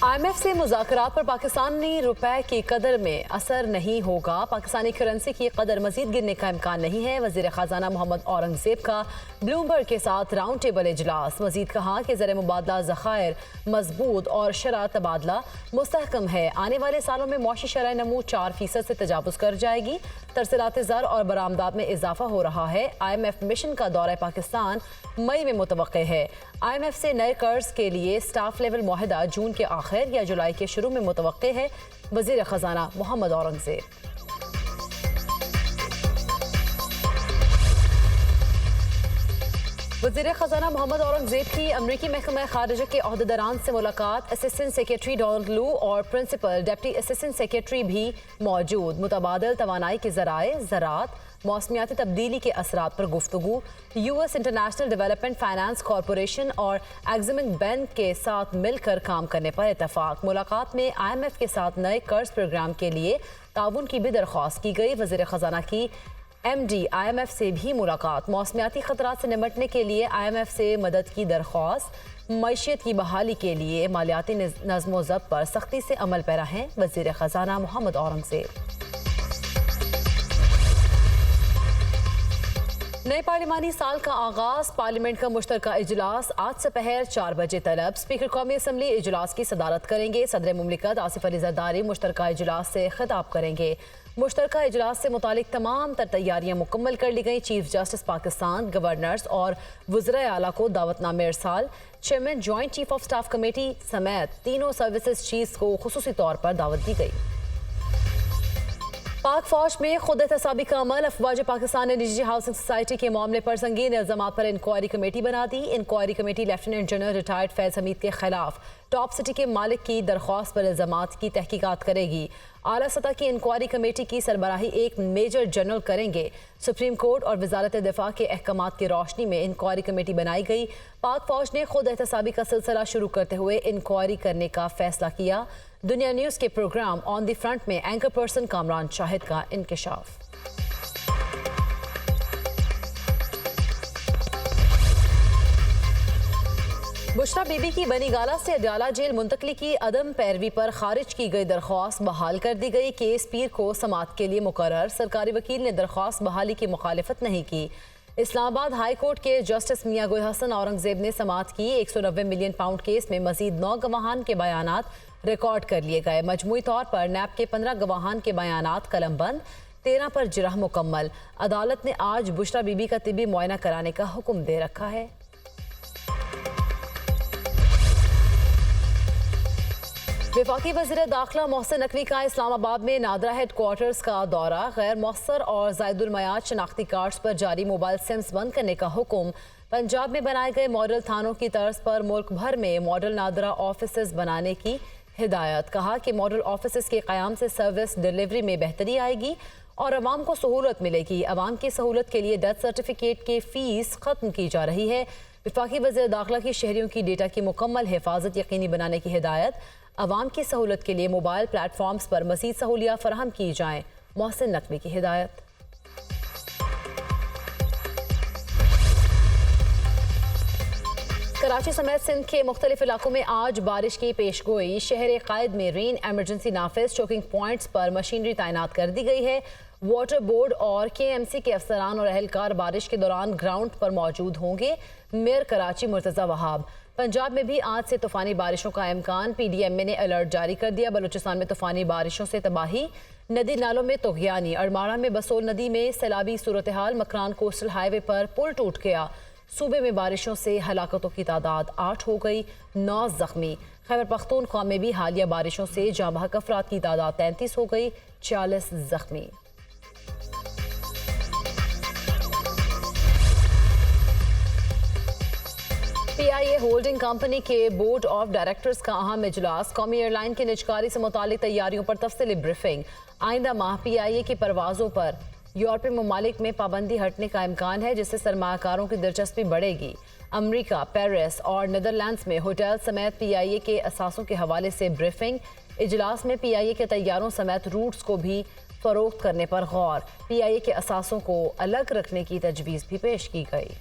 IMF से मुज़ाकरात पर पाकिस्तानी रुपए की कदर में असर नहीं होगा। पाकिस्तानी करेंसी की कदर मजीद गिरने का इम्कान नहीं है। वज़ीर ख़जाना मोहम्मद औरंगज़ेब का ब्लूमबर्ग के साथ राउंड टेबल इजलास। मजीद कहा कि ज़र मुबादला ज़खायर मजबूत और शरह तबादला मुस्तहकम है। आने वाले सालों में मौशी शरह नमू 4% से तजावुज़ कर जाएगी। तरसीलात ज़र और बरामदात में इजाफा हो रहा है। IMF मिशन का दौरा पाकिस्तान मई में मुतवक्के है। IMF से नए कर्ज के लिए स्टाफ लेवल मुआहदा जून के आखिर या जुलाई के शुरू में मुतवक्के है। वज़ीर ख़जाना मोहम्मद औरंगज़ेब। वज़ीर ख़जाना मोहम्मद औरंगज़ेब की अमरीकी महकमा ख़ारिजा के अहदेदारान से मुलाकात। असिस्टेंट सेक्रेटरी डोनाल्ड लू और प्रिंसिपल डिप्टी असिस्टेंट सेक्रेटरी भी मौजूद। मुतबादिल तवानाई के ज़राए, ज़राअत, मौसमियाती तब्दीली के असरात पर गुफ्तगू। US international development finance corporation और एग्जिम बैंक के साथ मिलकर काम करने पर इतफाक। मुलाकात में IMF के साथ नए कर्ज प्रोग्राम के लिए ताउन की भी दरख्वास्त की गई। वज़ीर ख़जाना की MD IMF से भी मुलाकात। मौसमियाती खतरात से निपटने के लिए IMF से मदद की दरख्वास्त। मईशत की बहाली के लिए मालियाती नज़्म व ज़ब्त पर सख्ती से अमल पैरा हैं वज़ीर ख़जाना मोहम्मद औरंगज़ेब। नए पार्लिमानी साल का आगाज। पार्लियामेंट का मुश्तरका इजलास आज दोपहर 4 बजे तलब। स्पीकर कौमी असम्बली इजलास की सदारत करेंगे। सदर मुमलिकत आसिफ अली ज़रदारी मुश्तरका इजलास से खिताब करेंगे। मुश्तरका इजलास से मुतालिक तमाम तर तैयारियां मुकम्मल कर ली गई। चीफ जस्टिस पाकिस्तान, गवर्नर्स और वज़राए आला को दावतनामे इरसाल। Chairman joint chief of staff committee समेत तीनों सर्विसेज चीफ्स को खुसूसी तौर पर दावत दी गई। पाक फौज में खुद एहतसाबी का अमल। अफवाज पाकिस्तान ने निजी हाउसिंग सोसाइटी के मामले पर संगीन इल्जाम पर इंक्वायरी कमेटी बना दी। Inquiry committee lieutenant general retired Faiz Hameed के खिलाफ टॉप सिटी के मालिक की दरख्वास्त पर इल्जामात की तहकीकात करेगी। आला सतह की इंक्वायरी कमेटी की सरबराही एक मेजर जनरल करेंगे। सुप्रीम कोर्ट और वजारत दिफा के अहकामात की रोशनी में इंक्वायरी कमेटी बनाई गई। पाक फौज ने खुद एहतसाबी का सिलसिला शुरू करते हुए इंक्वायरी करने का फैसला किया। दुनिया न्यूज़ के प्रोग्राम ऑन द फ्रंट में एंकर पर्सन कामरान शाहिद का इंकशाफ। बुशरा बीबी की बनीगाला से अडयाला जेल मुंतकली की अदम पैरवी पर खारिज की गई दरख्वास्त बहाल कर दी गई। केस पीर को समाअत के लिए मुकर्रर। सरकारी वकील ने दरख्वास्त बहाली की मुखालिफत नहीं की। इस्लामाबाद हाई कोर्ट के जस्टिस मियां गोई हसन औरंगज़ेब ने समाअत की। 190 मिलियन पाउंड केस में मजीद 9 गवाहान के बयानात रिकॉर्ड कर लिए गए। मजमूई तौर पर नैब के 15 गवाहान के बयानात कलमबंद, 13 पर जिरह मुकम्मल। अदालत ने आज बुशरा बीबी का तिबी मुआयना कराने का हुक्म दे रखा है। वफाकी वज़ीर दाखिला मोहसिन नकवी का इस्लामाबाद में नादरा हेड क्वार्टर्स का दौरा। गैर मौसर और ज़ायदुल मयाद शनाख्ती कार्ड्स पर जारी मोबाइल सिम्स बंद करने का हुक्म। पंजाब में बनाए गए मॉडल थानों की तर्ज पर मुल्क भर में मॉडल नादरा ऑफिस बनाने की हिदायत। कहा कि मॉडल ऑफिस के क़याम से सर्विस डिलीवरी में बेहतरी आएगी और अवाम को सहूलत मिलेगी। अवाम की सहूलत के लिए डेथ सर्टिफिकेट की फ़ीस ख़त्म की जा रही है। वफाकी वज़ीर दाखिला की शहरियों की डेटा की मुकम्मल हिफाजत यकीनी बनाने की हिदायत। अवाम की सहूलत के लिए मोबाइल प्लेटफॉर्म्स पर मज़ीद सहूलियात फराहम की जाएँ। मोहसिन नकवी की हिदायत। कराची समेत सिंध के मुख्तलिफ इलाकों में आज बारिश की पेशगोई। शहर कायद में रेन एमरजेंसी नाफिज। चोकिंग पॉइंट्स पर मशीनरी तैनात कर दी गई है। वाटर बोर्ड और KMC के अफसरान और अहलकार बारिश के दौरान ग्राउंड पर मौजूद होंगे। मेयर कराची मुर्तज़ा वहाब। पंजाब में भी आज से तूफानी बारिशों का इम्कान। PDMA ने अलर्ट जारी कर दिया। बलूचिस्तान में तूफानी बारिशों से तबाही, नदी नालों में तुग़यानी। अड़माड़ा में बसोल नदी में सैलाबी सूरत हाल। मकरान कोस्टल हाईवे पर पुल टूट गया। सूबे में बारिशों से हलाकतों की तादाद 8 हो गई, 9 जख्मी। खैबर पख्तूनख्वा में भी हालिया बारिशों से जाँ बहक अफराद की तादाद 33 हो गई, 40 जख्मी। PIA होल्डिंग कंपनी के बोर्ड ऑफ डायरेक्टर्स का अहम इजलास। कौमी एयरलाइन की निजकारी से मुतालिक तैयारियों पर तफसीली ब्रीफिंग। आइंदा माह PIA की परवाज़ों पर यूरोपीय ममालिक में पाबंदी हटने का इम्कान है, जिससे सरमाकारों की दिलचस्पी बढ़ेगी। अमरीका, पेरिस और नीदरलैंड्स में होटल समेत PIA के असासों के हवाले से ब्रीफिंग। इजलास में PIA के तैयारों समेत रूट्स को भी फ़रोख्त करने पर गौर। PIA के असासों को अलग रखने की तजवीज़ भी पेश की गई।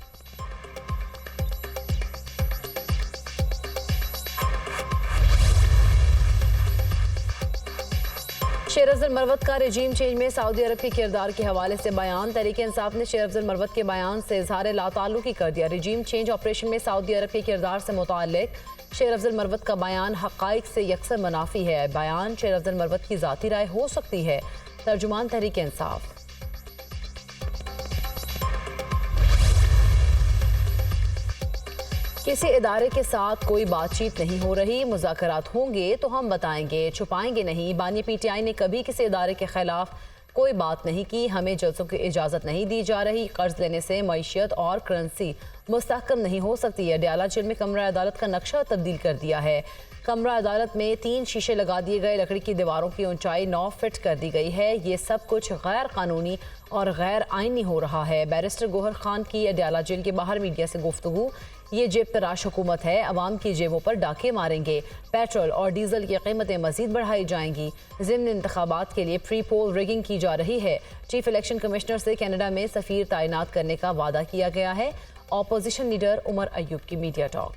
शेर अफजल मरवत का रजीम चेंज में सऊदी अरब के किरदार के हवाले से बयान। तहरीक इंसाफ ने शेर अफजल मरवत के बयान से इजहार लाताल्लुकी कर दिया। रजीम चेंज ऑपरेशन में सऊदी अरब के किरदार से मुताल्लिक शेर अफजल मरवत का बयान हक़ाइक़ से यकसर मुनाफी है। बयान शेर अफजल मरवत की ज़ाती राय हो सकती है। तर्जुमान तहरीक इंसाफ। किसी इदारे के साथ कोई बातचीत नहीं हो रही, मुज़ाकरात होंगे तो हम बताएंगे, छुपाएंगे नहीं। बानी पीटीआई ने कभी किसी इदारे के खिलाफ कोई बात नहीं की। हमें जलसों की इजाज़त नहीं दी जा रही। कर्ज लेने से मईशत और करेंसी मुस्तहकम नहीं हो सकती है। डयाला जेल में कमरा अदालत का नक्शा तब्दील कर दिया है। कमरा अदालत में 3 शीशे लगा दिए गए। लकड़ी की दीवारों की ऊंचाई 9 फीट कर दी गई है। ये सब कुछ गैर कानूनी और गैर आइनी हो रहा है। बैरिस्टर गोहर खान की डयाला जेल के बाहर मीडिया से गुफ्तगू। ये जेब तराश हुकूमत है, अवाम की जेबों पर डाके मारेंगे। पेट्रोल और डीजल की कीमतें मजीद बढ़ाई जाएंगी। ज़िम्न इंतखाबात के लिए प्री पोल रिगिंग की जा रही है। चीफ इलेक्शन कमिश्नर से कनाडा में सफ़ीर तैनात करने का वादा किया गया है। अपोजिशन लीडर उमर अयूब की मीडिया टॉक।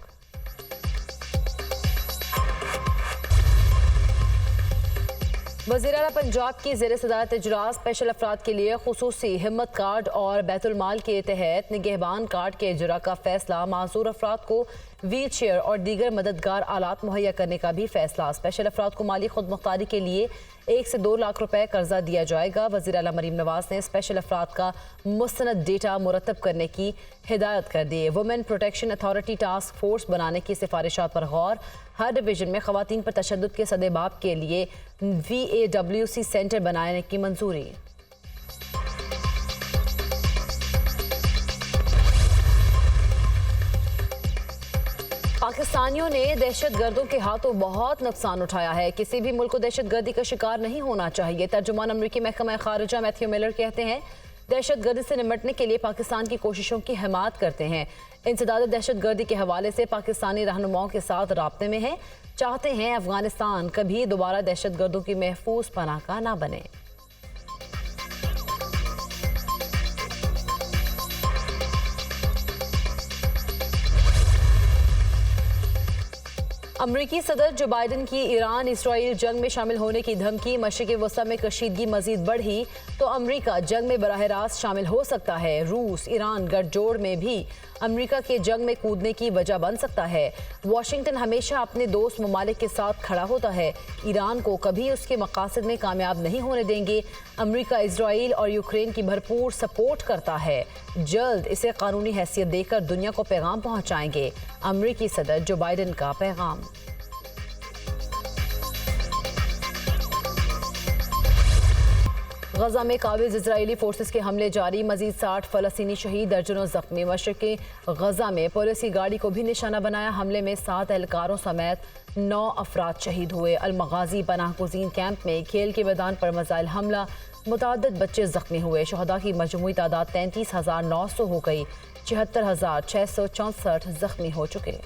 वज़ीर आला पंजाब की ज़ेर सदारत इजलास स्पेशल अफराद के लिए खुसूसी हिम्मत कार्ड और बैतुल माल के तहत निगहबान कार्ड के इजरा का फैसला। माजूर अफराद को व्हील चेयर और दीगर मददगार आलात मुहैया करने का भी फैसला। स्पेशल अफराद को माली खुद मुख्तारी के लिए 1 से 2 लाख रुपए कर्जा दिया जाएगा। वज़ीर आला मरीम नवाज ने स्पेशल अफराद का मुस्तनद डेटा मुरतब करने की हिदायत कर दी। Women protection authority task force बनाने की सिफारिशात पर गौर। हर डिवीजन में ख़वातीन पर तशद्दुद के सदेबाब के लिए VAWC सेंटर बनाने की मंजूरी। पाकिस्तानियों ने दहशत गर्दों के हाथों बहुत नुकसान उठाया है। किसी भी मुल्क को दहशत गर्दी का शिकार नहीं होना चाहिए। तर्जुमान अमरीकी महकमा खारिजा मैथ्यू मिलर कहते हैं, दहशत गर्दी से निपटने के लिए पाकिस्तान की कोशिशों की हिमायत करते हैं। इंसदाद दहशत गर्दी के हवाले से पाकिस्तानी रहनुमाओं के साथ राब्ते में है। चाहते हैं अफगानिस्तान कभी दोबारा दहशत गर्दों की महफूज पनाह का ना बने। अमरीकी सदर जो बाइडन की ईरान इसराइल जंग में शामिल होने की धमकी। मशरिक़ वस्ता में कशीदगी मजीद बढ़ी तो अमरीका जंग में बराह रास्त शामिल हो सकता है। रूस ईरान गठजोड़ में भी अमरीका के जंग में कूदने की वजह बन सकता है। वाशिंगटन हमेशा अपने दोस्त ममालिक के साथ खड़ा होता है। ईरान को कभी उसके मकासद में कामयाब नहीं होने देंगे। अमरीका इसराइल और यूक्रेन की भरपूर सपोर्ट करता है। जल्द इसे कानूनी हैसियत देकर दुनिया को पैगाम पहुंचाएंगे। अमरीकी सदर जो बाइडन का पैगाम। गजा में काबिज इजरायली फोर्सेस के हमले जारी। मजीद 60 फलस्तीनी शहीद, दर्जनों जख्मी। मशरिक़ी गजा में पुलिस की गाड़ी को भी निशाना बनाया। हमले में 7 एहलकारों समेत 9 अफराद शहीद हुए। अलमगाजी पनाह गुज़ीन कैंप में खेल के मैदान पर मिसाइल हमला, मुतअद्दिद बच्चे जख्मी हुए। शहदा की मजमूई तादाद 33,900 हो गई। 76,664 जख्मी हो चुके।